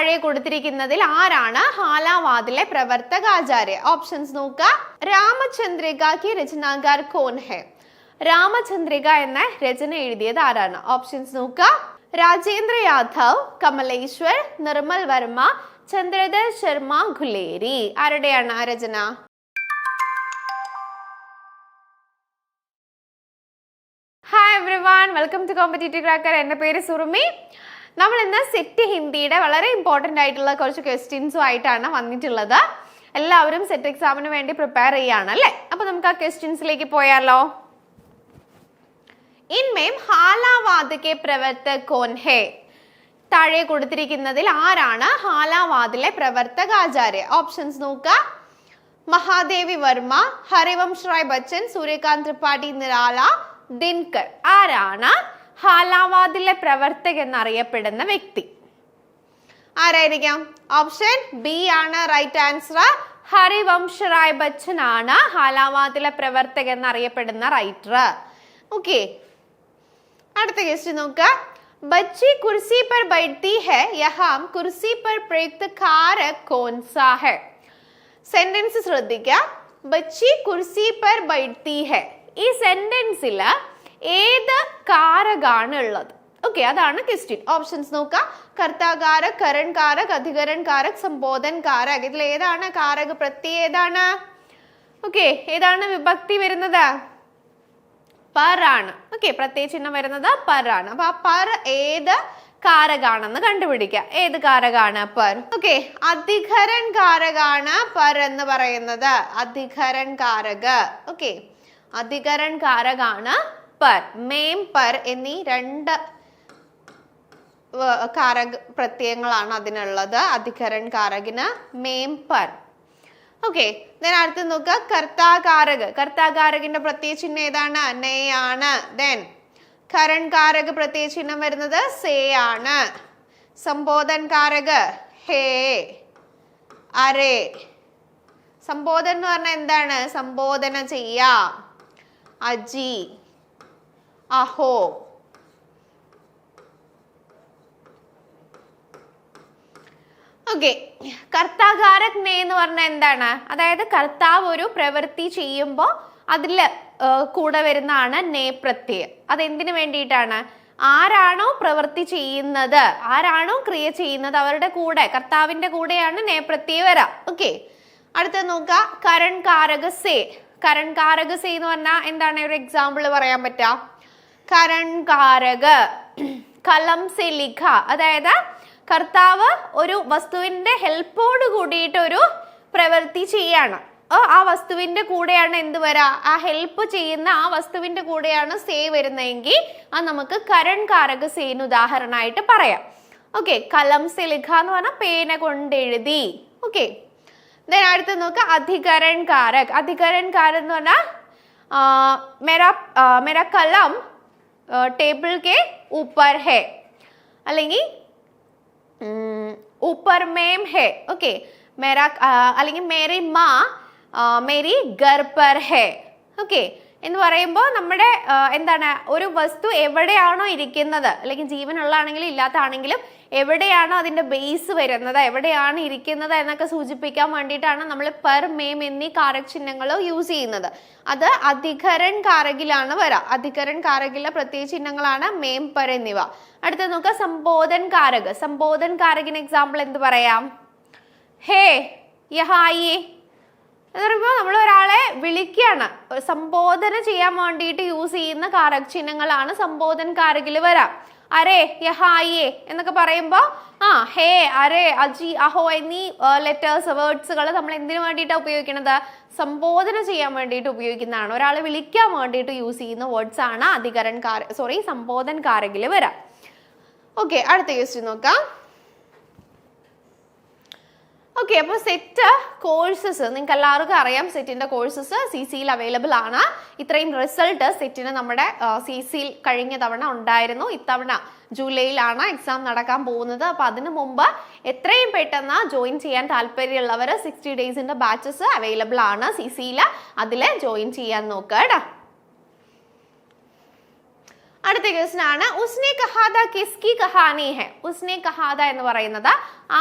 താഴെ കൊടുത്തിരിക്കുന്നതിൽ ആരാണ് ഹാലാവാദിലെ പ്രവർത്തകാചാര്യ? ഓപ്ഷൻസ് നോക്കുക. രാമചന്ദ്രിക കി രചനാകാർ കോൻ ഹെ? രാമചന്ദ്രിക എന്ന രചന എഴുതിയത് ആരാണ്? ഓപ്ഷൻസ് നോക്കുക. രാജേന്ദ്ര യാദവ്, കമലേശ്വർ, നിർമ്മൽ വർമ്മ, ചന്ദ്രധർ ശർമ്മ ഘുലേരി. ആരുടെയാണ് ആ രചന? Hi everyone, welcome to competitive cracker. എൻ്റെ പേര് സുറുമി. നമ്മൾ ഇന്ന് സെറ്റ് ഹിന്ദിയുടെ വളരെ ഇമ്പോർട്ടൻ്റ് ആയിട്ടുള്ള കുറച്ച് ക്വസ്റ്റ്യൻസും ആയിട്ടാണ് വന്നിട്ടുള്ളത്. എല്ലാവരും സെറ്റ് എക്സാമിന് വേണ്ടി പ്രിപ്പയർ ചെയ്യാണ് അല്ലേ? അപ്പോൾ നമുക്ക് ആ ക്വസ്റ്റ്യൻസിലേക്ക് പോയാലോ? ഇൻമേം ഹാലാവാദ് കെ പ്രവർത്തക് കോൻ ഹെ? താഴെ കൊടുത്തിരിക്കുന്നതിൽ ആരാണ് ഹാലാവാദിലെ പ്രവർത്തകാചാര്യ? ഓപ്ഷൻസ് നോക്കുക. മഹാദേവി വർമ്മ, ഹരിവംശ് റായ് ബച്ചൻ, സൂര്യകാന്ത് ത്രിപാഠി നിരാല, ദിൻകർ. ആരാണ് ഹാലാവാദിലെ പ്രവർത്തകൻ എന്നറിയപ്പെടുന്ന വ്യക്തി? ആരായിരിക്കാം? ഓപ്ഷൻ ബി ആണ് റൈറ്റ് ആൻസർ. ഹരിവംശ് റായ് ബച്ചൻ ആണ് ഹാലാവാദിലെ പ്രവർത്തകൻ എന്നറിയപ്പെടുന്ന റൈറ്റർ. ഓക്കെ, അടുത്ത ക്വസ്റ്റ്യൻ നോക്കുക. बच्ची कुर्सी पर बैठती है, यहाँ कुर्सी पर प्रयुक्त कारक कौन सा है? സെന്റൻസ് ശ്രദ്ധിക്കുക. ബച്ചി കുർസി പർ ബൈഠത്തി ഹെ. ഈ സെന്റൻസിൽ ഏത് കാരകാണ് ഉള്ളത്? ഓക്കെ, അതാണ് ക്വസ്റ്റ്യൻ. ഓപ്ഷൻസ് നോക്കുക. കർത്താകാരക്, കരൺ കാരക്, അധികരൺ കാരക്, സംബോധൻ കാരക്. ഇതിൽ ഏതാണ് കാരക പ്രത്യയം? ഏതാണ്? ഓക്കെ, ഏതാണ് വിഭക്തി വരുന്നത്? പർ ആണ്. ഓക്കെ, പ്രത്യയ ചിഹ്നം വരുന്നത് പർ ആണ്. അപ്പൊ ആ പർ ഏത് കാരകാണെന്ന് കണ്ടുപിടിക്കുക. ഏത് കാരകാണ് പർ? ഓക്കെ, അധികരൺ കാരകാണ് പർ എന്ന് പറയുന്നത്. അധികരൺ കാരക. ഓക്കെ, അധികരൺ കാരകാണ് പർ. മേം പർ എന്നീ രണ്ട് കാരക പ്രത്യയങ്ങളാണ് അതിനുള്ളത്. അധികരൺ കാരകിന് മേം പർ. ഓക്കെ, അടുത്ത് നോക്കുക. കർത്താകാരക്. കർത്താകാരകിന്റെ പ്രത്യയ ചിഹ്നം ഏതാണ്? നേ ആണ്. ദെൻ കരൺ കാരക പ്രത്യയ ചിഹ്നം വരുന്നത് സേ ആണ്. സംബോധൻ കാരക് ഹേ, അരേ. സംബോധൻ എന്ന് പറഞ്ഞാൽ എന്താണ്? സംബോധന ചെയ്യാം. അജി, അഹോ. ഓക്കെ, കർത്താകാരക് നേ എന്ന് പറഞ്ഞാൽ എന്താണ്? അതായത് കർത്താവ് ഒരു പ്രവൃത്തി ചെയ്യുമ്പോൾ അതിൽ കൂടെ വരുന്നതാണ് നേ പ്രത്യയം. അതെന്തിനു വേണ്ടിയിട്ടാണ്? ആരാണോ പ്രവൃത്തി ചെയ്യുന്നത്, ആരാണോ ക്രിയ ചെയ്യുന്നത്, അവരുടെ കൂടെ, കർത്താവിന്റെ കൂടെയാണ് നേ പ്രത്യയം വരാം. ഓക്കെ, അടുത്ത നോക്കുക. കരൺ കാരക സേ. കരൺ കാരക സേ എന്ന് പറഞ്ഞാൽ എന്താണ്? ഒരു എക്സാമ്പിൾ പറയാൻ പറ്റാ? കരൺ കാരക കലം സെ ലിഖ. അതായത് കർത്താവ് ഒരു വസ്തുവിന്റെ ഹെൽപ്പോട് കൂടിയിട്ട് ഒരു പ്രവൃത്തി ചെയ്യാണ്. ആ വസ്തുവിന്റെ കൂടെയാണ് എന്ത് വരാ? ആ ഹെൽപ്പ് ചെയ്യുന്ന ആ വസ്തുവിന്റെ കൂടെയാണ് സേ വരുന്നതെങ്കിൽ അത് നമുക്ക് കരൺ കാരക സേന് ഉദാഹരണമായിട്ട് പറയാം. ഓക്കെ, കലം സെ ലിഖ എന്ന് പറഞ്ഞാൽ പേന കൊണ്ട് എഴുതി. ഓക്കെ, അടുത്ത് നോക്കുക. അധികരൺ കാരക്. അധികരൺ കാരക് എന്ന് പറഞ്ഞാൽ മേരാ കലം ടേബിൾ കെ ഊപ്പർ ഹെ, അല്ലെങ്കിൽ ऊपर मेम है. ओके, मेरा അല്ലെങ്കിൽ മേരി മാ മേരി ഘർ പർ ഹെ. ഓക്കെ, എന്ന് പറയുമ്പോൾ നമ്മുടെ എന്താണ്? ഒരു വസ്തു എവിടെയാണോ ഇരിക്കുന്നത്, അല്ലെങ്കിൽ ജീവനുള്ളതാണെങ്കിലും ഇല്ലാത്തതാണെങ്കിലും എവിടെയാണോ അതിന്റെ ബേസ് വരുന്നത്, എവിടെയാണ് ഇരിക്കുന്നത് എന്നൊക്കെ സൂചിപ്പിക്കാൻ വേണ്ടിയിട്ടാണ് നമ്മൾ പർ മേം എന്നീ കാരക ചിഹ്നങ്ങൾ യൂസ് ചെയ്യുന്നത്. അത് അധികരൺ കാരകിലാണ് വരാം. അധികരൺ കാരകിലെ പ്രത്യയ ചിഹ്നങ്ങളാണ് മേം പർ എന്നിവ. അടുത്ത നോക്കുക. സംബോധൻ കാരക്. സംബോധൻ കാരകിന് എക്സാമ്പിൾ എന്ത് പറയാം? ഹേ, യഹായേ എന്ന് പറയുമ്പോൾ നമ്മൾ ഒരാളെ വിളിക്കുകയാണ്, സംബോധന ചെയ്യാൻ വേണ്ടിയിട്ട് യൂസ് ചെയ്യുന്ന കാരക ചിഹ്നങ്ങളാണ് സംബോധൻ കാരകിൽ വരാം. അരേ, യഹായേ എന്നൊക്കെ പറയുമ്പോൾ ഹേ, അരേ, അജി, അഹോ എന്നീ ലെറ്റേഴ്സ്, വേർഡ്സുകൾ നമ്മൾ എന്തിനു വേണ്ടിയിട്ടാണ് ഉപയോഗിക്കുന്നത്? സംബോധന ചെയ്യാൻ വേണ്ടിയിട്ട് ഉപയോഗിക്കുന്നതാണ്. ഒരാളെ വിളിക്കാൻ വേണ്ടിയിട്ട് യൂസ് ചെയ്യുന്ന വേർഡ്സ് ആണ് സംബോധൻ കാരകിൽ വരാം. ഓക്കെ, അടുത്ത ക്വസ്റ്റ്യൻ നോക്കാം. ഓക്കെ, അപ്പോൾ സെറ്റ് കോഴ്സസ് നിങ്ങൾക്ക് എല്ലാവർക്കും അറിയാം. സെറ്റിന്റെ കോഴ്സസ് CCയിൽ അവൈലബിൾ ആണ്. ഇത്രയും റിസൾട്ട് സെറ്റിന് നമ്മുടെ CCയിൽ കഴിഞ്ഞ തവണ ഉണ്ടായിരുന്നു. ഇത്തവണ ജൂലൈയിലാണ് എക്സാം നടക്കാൻ പോകുന്നത്. അപ്പോൾ അതിനു മുമ്പ് എത്രയും പെട്ടെന്ന് ജോയിൻ ചെയ്യാൻ താല്പര്യമുള്ളവർ 60 ഡേയ്സിന്റെ ബാച്ചസ് അവൈലബിൾ ആണ് CCയിൽ. അതിൽ ജോയിൻ ചെയ്യാൻ നോക്കുക. അടുത്ത ക്വസ്റ്റ്യൻ ആണ് ഉസ്നെ കഹാദ കിസ്കി കഹാനി ഹെ. ഉസ്നെ കഹാദ എന്ന് പറയുന്നത്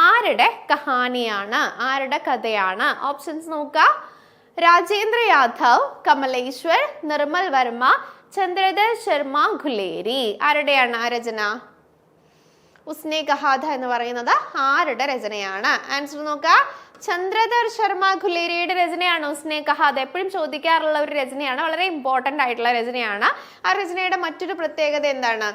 ആരുടെ കഹാനിയാണ്, ആരുടെ കഥയാണ്? ഓപ്ഷൻസ് നോക്കാം. രാജേന്ദ്ര യാദവ്, കമലേശ്വർ, നിർമ്മൽ വർമ്മ, ചന്ദ്രധർ ശർമ്മ ഘുലേരി. ആരുടെയാണ് ആ രചന? ഉസ്നെ കഹാദ എന്ന് പറയുന്നത് ആരുടെ രചനയാണ്? ആൻസർ നോക്കാം. ചന്ദ്രധർ ശർമ്മ ഘുലേരിയുടെ രചനയാണ് ഉസ്നെ കഹാദ. എപ്പോഴും ചോദിക്കാറുള്ള ഒരു രചനയാണ്, വളരെ ഇമ്പോർട്ടന്റ് ആയിട്ടുള്ള രചനയാണ്. ആ രചനയുടെ മറ്റൊരു പ്രത്യേകത എന്താണ്?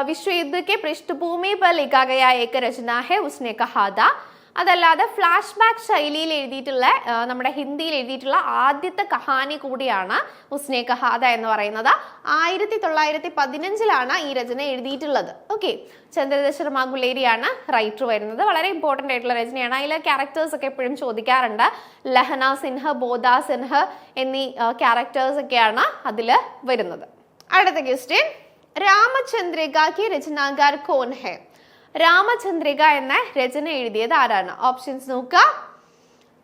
विश्व युद्ध के पृष्ठभूमि पर लिखा गया एक रचना है उसने कहादा. അതല്ലാതെ ഫ്ലാഷ് ബാക്ക് ശൈലിയിൽ എഴുതിയിട്ടുള്ള നമ്മുടെ ഹിന്ദിയിൽ എഴുതിയിട്ടുള്ള ആദ്യത്തെ കഹാനി കൂടിയാണ് ഉസ്നെ കഹാദ എന്ന് പറയുന്നത്. 1915 ഈ രചന എഴുതിയിട്ടുള്ളത്. ഓക്കെ, ചന്ദ്രധർ ശർമ്മ ഘുലേരിയാണ് റൈറ്റർ വരുന്നത്. വളരെ ഇമ്പോർട്ടൻ്റ് ആയിട്ടുള്ള രചനയാണ്. അതിലെ ക്യാരക്ടേഴ്സ് ഒക്കെ എപ്പോഴും ചോദിക്കാറുണ്ട്. ലഹന സിൻഹ, ബോധ സിൻഹ എന്നീ ക്യാരക്ടേഴ്സ് ഒക്കെയാണ് അതിൽ വരുന്നത്. അടുത്ത ക്വസ്റ്റ്യൻ, രാമചന്ദ്രിക കി രചനാകാർ കോൻ ഹെ? രാമചന്ദ്രിക എന്ന രചന എഴുതിയത് ആരാണ്? ഓപ്ഷൻസ് നോക്കുക.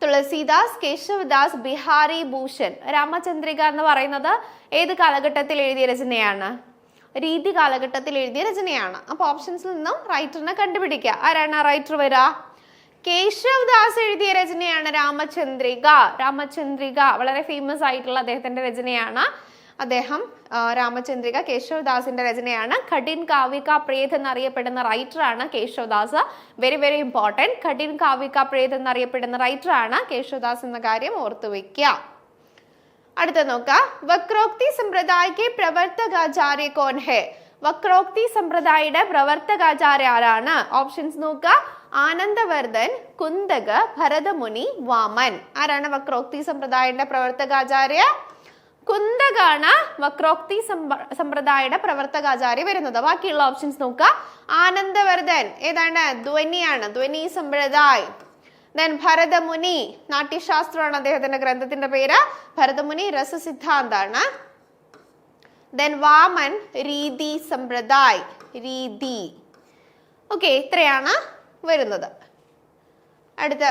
തുളസീദാസ്, കേശവദാസ്, ബിഹാരി ഭൂഷൺ. രാമചന്ദ്രിക എന്ന് പറയുന്നത് ഏത് കാലഘട്ടത്തിൽ എഴുതിയ രചനയാണ്? രീതി കാലഘട്ടത്തിൽ എഴുതിയ രചനയാണ്. അപ്പോൾ ഓപ്ഷൻസിൽ നിന്നും റൈറ്ററിനെ കണ്ടുപിടിക്കുക. ആരാണ് ആ റൈറ്റർ വരിക? കേശവദാസ് എഴുതിയ രചനയാണ് രാമചന്ദ്രിക. രാമചന്ദ്രിക വളരെ ഫേമസ് ആയിട്ടുള്ള അദ്ദേഹത്തിന്റെ രചനയാണ്. അദ്ദേഹം രാമചന്ദ്രിക കേശവദാസിന്റെ രചനയാണ്. ഖഡിൻ കാവ്യ കാ പ്രേത് എന്നറിയപ്പെടുന്ന റൈറ്ററാണ് കേശവദാസ്. Very very important. ഖഡിൻ കാവ്യ കാ പ്രേത് എന്നറിയപ്പെടുന്ന റൈറ്ററാണ് കേശവദാസ് എന്ന കാര്യം ഓർത്തു വെക്കുക. അടുത്ത നോക്കാം. വക്രോക്തി സമ്പ്രദായക്ക് പ്രവർത്തകാചാര്യ കോൻ ഹെ? വക്രോക്തി സമ്പ്രദായയുടെ പ്രവർത്തകാചാര്യ ആരാണ്? ഓപ്ഷൻസ് നോക്കുക. ആനന്ദവർദ്ധൻ, കുന്തക്, ഭരതമുനി, വാമൻ. ആരാണ് വക്രോക്തി സമ്പ്രദായയുടെ പ്രവർത്തകാചാര്യ? കുന്തകാണ് വക്രോക്തി സമ്പ്രദായയുടെ പ്രവർത്തകാചാര്യ വരുന്നത്. ബാക്കിയുള്ള ഓപ്ഷൻസ് നോക്കുക. ആനന്ദവർദ്ധൻ ഏതാണ്? ധ്വനിയാണ്, ധ്വനി സമ്പ്രദായ്. ദെൻ ഭരതമുനി നാട്യശാസ്ത്രമാണ് അദ്ദേഹത്തിന്റെ ഗ്രന്ഥത്തിന്റെ പേര്. ഭരതമുനി രസസിദ്ധാന്താണ്. ദെൻ വാമൻ രീതി സമ്പ്രദായ്, രീതി. ഓക്കെ, ഇത്രയാണ് വരുന്നത്. അടുത്ത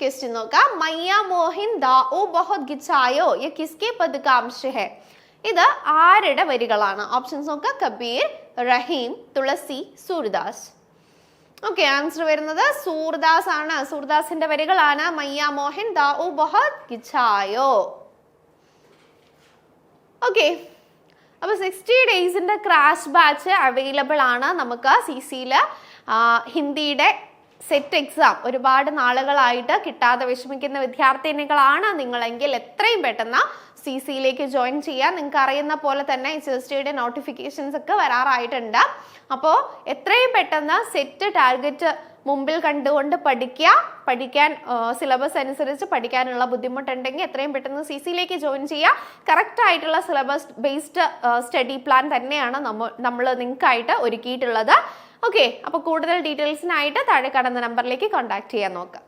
क्वेश्चन നോക്കാം. മയ്യ മോഹിൻ ദാഊ ബഹുത് ഗിച്ചായോ യ കിസ്കെ പദ് കാ അംശ ഹെ? ഇത് ആരുടെ വരികളാണ്? ഓപ്ഷൻസ് നോക്കുക. കബീർ, റഹീം, തുളസി, സൂർദാസ്. ഓക്കെ, ആൻസർ വരുന്നത് സൂർദാസ് ആണ്. സൂർദാസിന്റെ വരികളാണ് മയ്യ മോഹിൻ ദാഊ ബഹുത് ഗിച്ചായോ. ഓക്കെ, അപ്പോൾ 60 ഡേയ്സിന്റെ ക്രാഷ് ബാച്ച് അവൈലബിൾ ആണ് നമുക്ക് CC-യിൽ. ഹിന്ദിയുടെ സെറ്റ് എക്സാം ഒരുപാട് നാളുകളായിട്ട് കിട്ടാതെ വിഷമിക്കുന്ന വിദ്യാർത്ഥിനികളാണ് നിങ്ങളെങ്കിൽ എത്രയും പെട്ടെന്ന് CC-യിലേക്ക് ജോയിൻ ചെയ്യാൻ. നിങ്ങൾക്ക് അറിയുന്ന പോലെ തന്നെ SSTയുടെ നോട്ടിഫിക്കേഷൻസ് ഒക്കെ വരാറായിട്ടുണ്ട്. അപ്പോൾ എത്രയും പെട്ടെന്ന് സെറ്റ് ടാർഗറ്റ് മുമ്പിൽ കണ്ടുകൊണ്ട് പഠിക്കാൻ സിലബസ് അനുസരിച്ച് പഠിക്കാനുള്ള ബുദ്ധിമുട്ടുണ്ടെങ്കിൽ എത്രയും പെട്ടെന്ന് CC-യിലേക്ക് ജോയിൻ ചെയ്യുക. കറക്റ്റ് ആയിട്ടുള്ള സിലബസ് ബേസ്ഡ് സ്റ്റഡി പ്ലാൻ തന്നെയാണ് നമ്മൾ നിങ്ങൾക്കായിട്ട് ഒരുക്കിയിട്ടുള്ളത്. ഓക്കെ, അപ്പോൾ കൂടുതൽ ഡീറ്റെയിൽസിനായിട്ട് താഴെ കാണുന്ന നമ്പറിലേക്ക് കോൺടാക്ട് ചെയ്യാൻ നോക്കാം.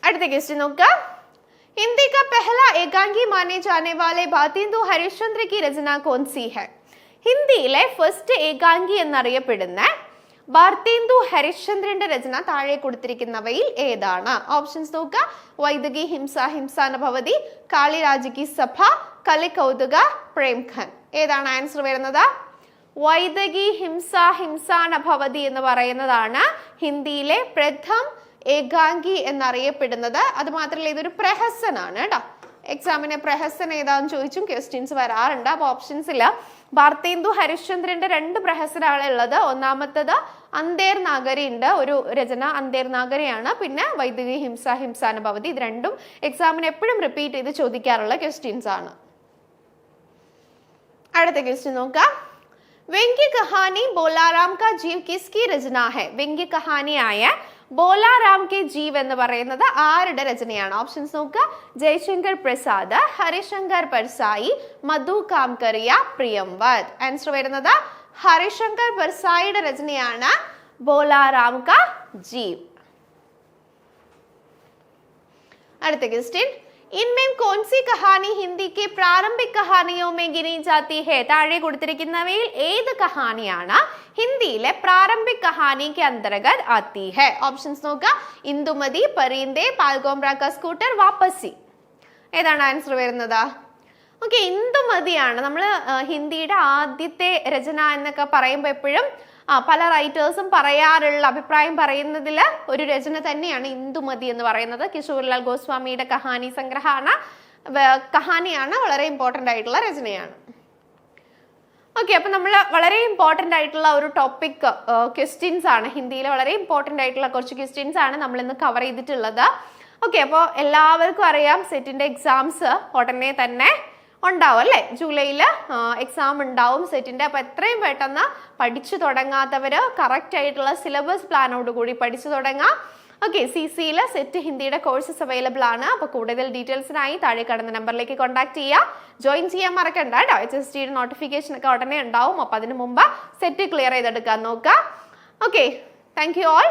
അടുത്ത ക്വസ്റ്റ്യൻ നോക്കുക. हिंदी का पहला एकांगी माने जाने वाले भारतेंदु हरिश्चंद्र की रचना कौन सी है? ഹിന്ദിയിലെ ഫസ്റ്റ് ഏകാംഗി എന്നറിയപ്പെടുന്ന ഭാരതേന്ദു ഹരിശ്ചന്ദ്രന്റെ രചന താഴെ കൊടുത്തിരിക്കുന്നവയിൽ ഏതാണ്? ഓപ്ഷൻസ് നോക്കുക. വൈദകി ഹിംസ ഹിംസാനുഭവതി, കാളിരാജകി സഭ, കലികൗതുക, പ്രേംഖൻ. ഏതാണ് ആൻസർ വരുന്നത്? വൈദകി ഹിംസ ഹിംസാനുഭവതി എന്ന് പറയുന്നതാണ് ഹിന്ദിയിലെ പ്രഥം ഏകാംഗി എന്നറിയപ്പെടുന്നത്. അത് മാത്രമല്ല ഇതൊരു പ്രഹസനാണ് കേട്ടോ. എക്സാമിന് പ്രഹസൻ ഏതാന്ന് ചോദിച്ചും ക്വസ്റ്റ്യൻസ് വരാറുണ്ട്. അപ്പോൾ ഓപ്ഷൻസിൽ ഭാരതേന്ദു ഹരിശ്ചന്ദ്രന്റെ 2 പ്രഹസനാണ് ഉള്ളത്. ഒന്നാമത്തത് അന്തേർ നാഗരി ഉണ്ട്, ഒരു രചന അന്തേർ നാഗരിയാണ്. പിന്നെ വൈദികി ഹിംസ ഹിംസാനുഭവതി. ഇത് രണ്ടും എക്സാമിന് എപ്പോഴും റിപ്പീറ്റ് ചെയ്ത് ചോദിക്കാറുള്ള ക്വസ്റ്റ്യൻസ് ആണ്. അടുത്ത ക്വസ്റ്റ്യൻ നോക്കാം. व्यंग्य कहानी बोलाराम का जीव किसकी रचना है? व्यंग्य കഹാനിയായ ബോലാറാം കെ ജീവ് എന്ന് പറയുന്നത് ആരുടെ രചനയാണ്? ഓപ്ഷൻസ് നോക്കുക. ജയശങ്കർ പ്രസാദ്, ഹരിശങ്കർ പർസായി, മധു കാംകറിയ, പ്രിയംവദ്. ആൻസർ വരുന്നത് ഹരിശങ്കർ പർസായിയുടെ രചനയാണ് ബോലാറാം കാ ജീവ്. അടുത്ത ക്വസ്റ്റ്യൻ. इनमें कौन सी कहानी हिंदी के प्रारंभिक कहानियों में गिनी जाती है? താഴെ കൊടുത്തിരിക്കുന്നവയിൽ ഏത് കഹാനിയാണ് ഹിന്ദിയിലെ പ്രാരംഭിക് കഹാനി के अंतर्गत आती है? ഓപ്ഷൻസ് നോക്കുക. ഇന്ദുമതി, പരീന്ദേ, പാൽഗോംബ്ര കാ സ്കൂട്ടർ, വാപ്പസി. ഏതാണ് ആൻസർ വരുന്നത്? ഓക്കെ, ഇന്ദുമതിയാണ്. നമ്മൾ ഹിന്ദിയുടെ ആദ്യത്തെ രചന എന്നൊക്കെ പറയുമ്പോൾ എപ്പോഴും പല റൈറ്റേഴ്സും പറയാറുള്ള അഭിപ്രായം പറയുന്നതിൽ ഒരു രചന തന്നെയാണ് ഇന്ദുമതി എന്ന് പറയുന്നത്. കിഷോർലാൽ ഗോസ്വാമിയുടെ കഹാനി സംഗ്രഹമാണ്, കഹാനിയാണ്, വളരെ ഇമ്പോർട്ടൻ്റ് ആയിട്ടുള്ള രചനയാണ്. ഓക്കെ, അപ്പം നമ്മൾ വളരെ ഇമ്പോർട്ടൻ്റ് ആയിട്ടുള്ള ഒരു ടോപ്പിക് ക്വസ്റ്റ്യൻസ് ആണ്, ഹിന്ദിയിൽ വളരെ ഇമ്പോർട്ടൻ്റ് ആയിട്ടുള്ള കുറച്ച് ക്വസ്റ്റ്യൻസ് ആണ് നമ്മൾ ഇന്ന് കവർ ചെയ്തിട്ടുള്ളത്. ഓക്കെ, അപ്പോൾ എല്ലാവർക്കും അറിയാം സെറ്റിൻ്റെ എക്സാംസ് ഉടനെ തന്നെ ഉണ്ടാവും അല്ലേ, ജൂലൈയിൽ എക്സാം ഉണ്ടാവും സെറ്റിൻ്റെ. അപ്പോൾ എത്രയും പെട്ടെന്ന് പഠിച്ചു തുടങ്ങാത്തവർ കറക്റ്റ് ആയിട്ടുള്ള സിലബസ് പ്ലാനോട് കൂടി പഠിച്ചു തുടങ്ങാം. ഓക്കെ, CC-യിൽ സെറ്റ് ഹിന്ദിയുടെ കോഴ്സസ് അവൈലബിൾ ആണ്. അപ്പോൾ കൂടുതൽ ഡീറ്റെയിൽസിനായി താഴെ കാണുന്ന നമ്പറിലേക്ക് കോൺടാക്ട് ചെയ്യുക. ജോയിൻ ചെയ്യാൻ മറക്കണ്ട കേട്ടോ. HSTയുടെ നോട്ടിഫിക്കേഷൻ ഒക്കെ ഉടനെ ഉണ്ടാവും. അപ്പോൾ അതിന് മുമ്പ് സെറ്റ് ക്ലിയർ ചെയ്തെടുക്കാൻ നോക്കുക. Okay, thank you all.